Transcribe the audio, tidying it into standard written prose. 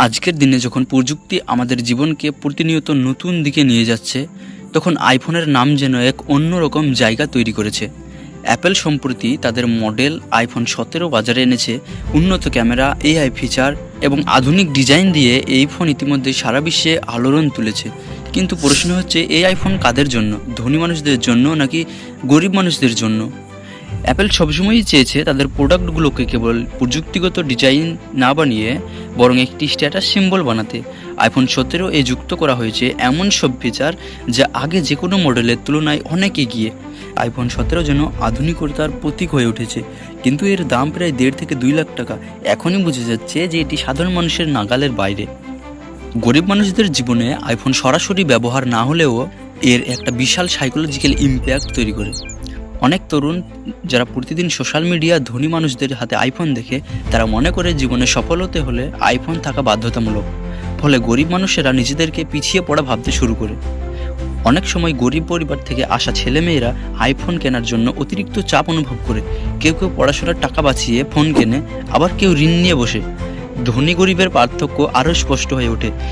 আজকের দিনে যখন প্রযুক্তি আমাদের জীবনকে প্রতিনিয়ত নতুন দিকে নিয়ে যাচ্ছে, তখন আইফোনের নাম যেন এক অন্যরকম জায়গা তৈরি করেছে। অ্যাপেল সম্প্রতি তাদের মডেল আইফোন 17 বাজারে এনেছে। উন্নত ক্যামেরা, এআই ফিচার এবং আধুনিক ডিজাইন দিয়ে এই ফোন ইতিমধ্যে সারা বিশ্বে আলোড়ন তুলেছে। কিন্তু প্রশ্ন হচ্ছে, এই আইফোন কাদের জন্য? ধনী মানুষদের জন্য নাকি গরিব মানুষদের জন্য? অ্যাপেল সবসময়ই চেয়েছে তাদের প্রোডাক্টগুলোকে কেবল প্রযুক্তিগত ডিজাইন না বানিয়ে বরং একটি স্ট্যাটাস সিম্বল বানাতে। আইফোন 17 এ যুক্ত করা হয়েছে এমন সব ফিচার যা আগে যে কোনো মডেলের তুলনায় অনেক এগিয়ে। আইফোন 17 যেন আধুনিকতার প্রতীক হয়ে উঠেছে, কিন্তু এর দাম প্রায় 1.5 থেকে 2 লাখ টাকা। এখনই বোঝা যাচ্ছে যে এটি সাধারণ মানুষের নাগালের বাইরে। গরিব মানুষদের জীবনে আইফোন সরাসরি ব্যবহার না হলেও এর একটা বিশাল সাইকোলজিক্যাল ইম্প্যাক্ট তৈরি করে। অনেক তরুণ যারা প্রতিদিন সোশ্যাল মিডিয়া ধনী মানুষদের হাতে আইফোন দেখে, তারা মনে করে জীবনে সফল হতে হলে আইফোন থাকা বাধ্যতামূলক। ফলে গরিব মানুষেরা নিজেদেরকে পিছিয়ে পড়া ভাবতে শুরু করে। অনেক সময় গরিব পরিবার থেকে আসা ছেলেমেয়েরা আইফোন কেনার জন্য অতিরিক্ত চাপ অনুভব করে। কেউ কেউ পড়াশোনার টাকা বাঁচিয়ে ফোন কেনে, আবার কেউ ঋণ নিয়ে বসে। ধনী গরিবের পার্থক্য আরও স্পষ্ট হয়ে ওঠে।